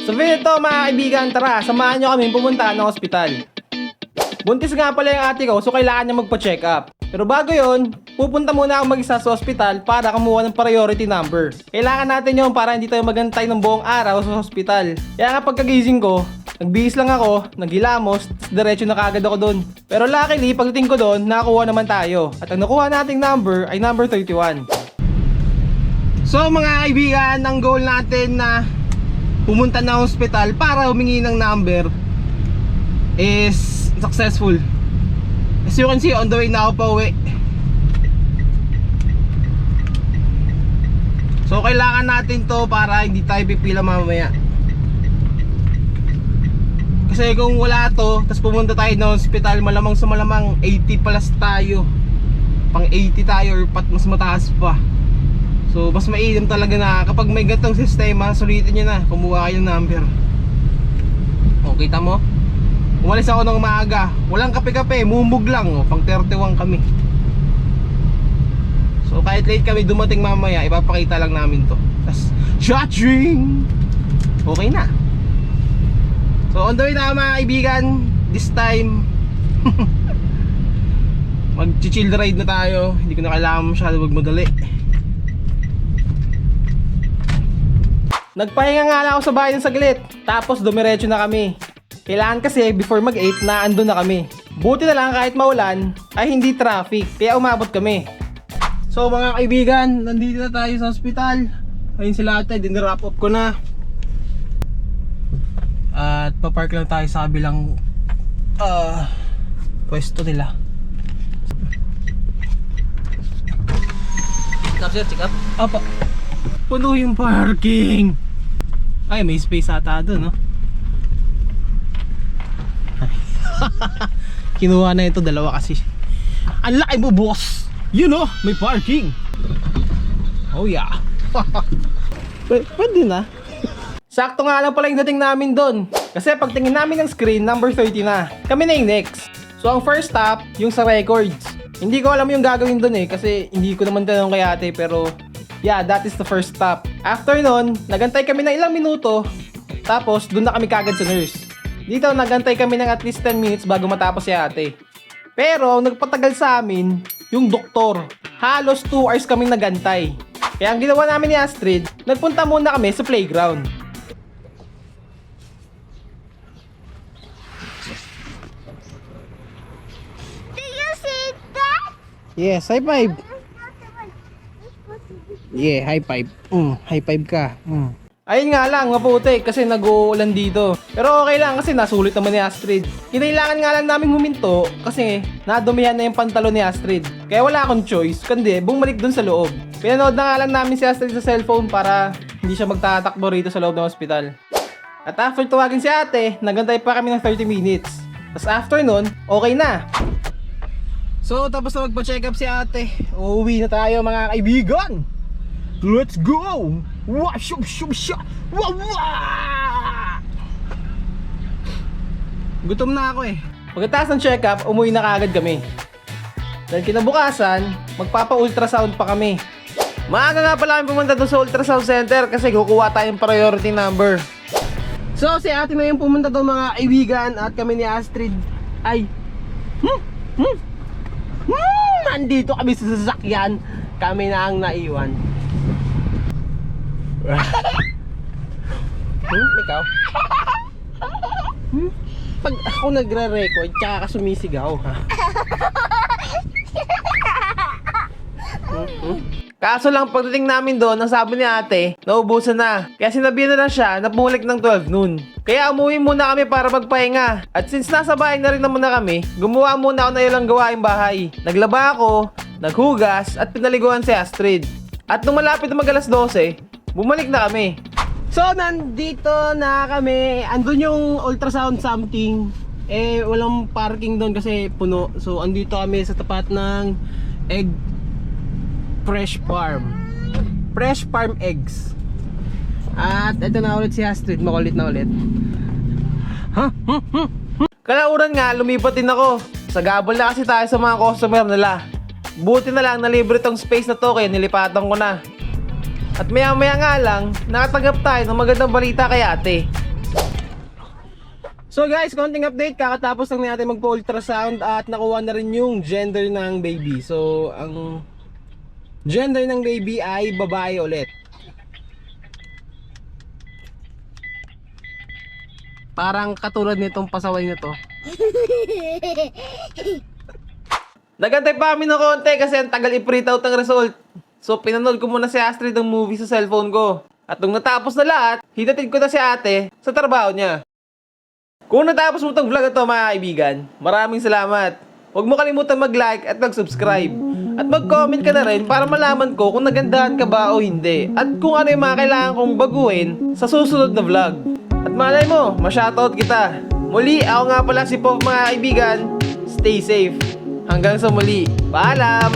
So video ito mga kaibigan, tara, samahan nyo kami pumunta ng ospital. Buntis nga pala yung ate ko, so kailangan niya magpa-check up. Pero bago yon, pupunta muna ako mag-isa sa ospital para kumuha ng priority number. Kailangan natin yon para hindi tayo magantay ng buong araw sa ospital. Kaya nga pagkagising ko, nagbihis lang ako, naghilamos, diretso na kagad ako doon. Pero luckily, pagdating ko doon, nakakuha naman tayo. At ang nakuha nating number ay number 31. So mga kaibigan, ang goal natin na pumunta na hospital para humingi ng number is successful. As you can see, on the way na ako pa uwi. So kailangan natin to para hindi tayo pipila mamaya. Kasi kung wala to, tapos pumunta tayo ng hospital, malamang sa malamang 80 plus tayo. Pang 80 tayo or mas mataas pa. So mas mainam talaga na kapag may ganitong sistema, sulitin nyo na, kumuha kayo ng number. O, kita mo? Umalis ako ng maaga, walang kape-kape, mumbog lang, o, pang 31 kami. So kahit late kami dumating mamaya, ipapakita lang namin to. Tas, shotring! Okay na. So on the way na mga kaibigan, this time mag-chill ride na tayo. Hindi ko na kailangan masyado magmadali. Nagpahinga nga lang ako sa bahay ng saglit, tapos dumiretso na kami. Kailangan kasi before mag-8 na andun na kami. Buti na lang kahit maulan ay hindi traffic, kaya umabot kami. So mga kaibigan, nandito na tayo sa hospital. Ayun sila ate, dinrap up ko na. At papark lang tayo sa kabilang pwesto nila. Check up? Apa. Puno yung parking. Ay, may space ata doon, no? Kinuha na ito, dalawa kasi. Ang laki mo, boss! You know, may parking. Oh yeah. Pwede na. Sakto nga lang pala yung dating namin doon. Kasi pagtingin namin ng screen, number 30 na. Kami na yung next. So ang first stop, yung sa records. Hindi ko alam yung gagawin doon eh, kasi hindi ko naman tanong kay ate, pero yeah, that is the first stop. After nun, nagantay kami ng ilang minuto, tapos doon na kami kagad sa nurse. Dito, nagantay kami ng at least 10 minutes bago matapos si ate. Pero, ang nagpatagal sa amin, yung doktor. Halos 2 hours kaming nagantay. Kaya ang ginawa namin ni Astrid, nagpunta muna kami sa playground. Do you see that? Yes, high five. Yeah, high five. High five ka. Ayun nga lang, maputi kasi nag-uulan dito. Pero okay lang kasi nasulit naman ni Astrid. Kinailangan nga lang namin huminto kasi nadumihan na yung pantalon ni Astrid. Kaya wala akong choice, kundi bumalik dun sa loob. Pinanood na nga lang namin si Astrid sa cellphone para hindi siya magtatakbo rito sa loob ng ospital. At after tuwagin si ate, nagantay pa kami ng 30 minutes. Tapos after nun, okay na. So tapos na magpa-check up si ate, uuwi na tayo mga kaibigan. Let's go! Wah! Shum! Wah! Wah! Gutom na ako eh. Pagkatapos ng check-up, umuwi na kagad kami. Dahil kinabukasan, magpapa-ultrasound pa kami. Maaga nga pala kami pumunta doon sa ultrasound center kasi kukuha tayong priority number. So, si ate na yung pumunta doon mga kaibigan at kami ni Astrid ay nandito kami sa sasakyan. Kami na ang naiwan. Ikaw? Pag ako nagre-record, tsaka ka sumisigaw, ha? Kaso lang, pagdating namin doon, ang sabi ni ate, naubusan na. Kaya sinabihan na lang siya na bumalik ng 12 noon. Kaya umuwi muna kami para magpahinga. At since nasa bahay na rin naman na kami, gumawa muna ako na ilang gawaing bahay. Naglaba ako, naghugas, at pinaliguan si Astrid. At nung malapit na mag-alas 12, bumalik na kami. So, nandito na kami. Andun yung ultrasound something. Eh, walang parking doon kasi puno. So, andito kami sa tapat ng egg fresh farm. Fresh farm eggs. At ito na ulit si Astrid. Makulit na ulit. Kalauran nga, lumipat din ako. Sagabal na kasi tayo sa mga customer nila. Buti na lang na libre tong space na to kaya nilipatan ko na. At maya maya nga lang, nakatanggap tayo ng magandang balita kay ate. So guys, konting update. Kakatapos lang natin magpa-ultrasound at nakuha na rin yung gender ng baby. So, ang gender ng baby ay babae ulit. Parang katulad nitong pasaway na to. Nagantay pa kami ng konti kasi ang tagal i-print out ang result. So, pinanood ko muna si Astrid ng movie sa cellphone ko. At nung natapos na lahat, hinatid ko na si ate sa trabaho niya. Kung natapos mo itong vlog na to mga kaibigan, maraming salamat. Huwag mo kalimutan mag-like at mag-subscribe. At mag-comment ka na rin para malaman ko kung nagandahan ka ba o hindi. At kung ano yung mga kailangan kong baguhin sa susunod na vlog. At malay mo, ma-shoutout kita. Muli, ako nga pala si Pop mga kaibigan. Stay safe. Hanggang sa muli. Paalam!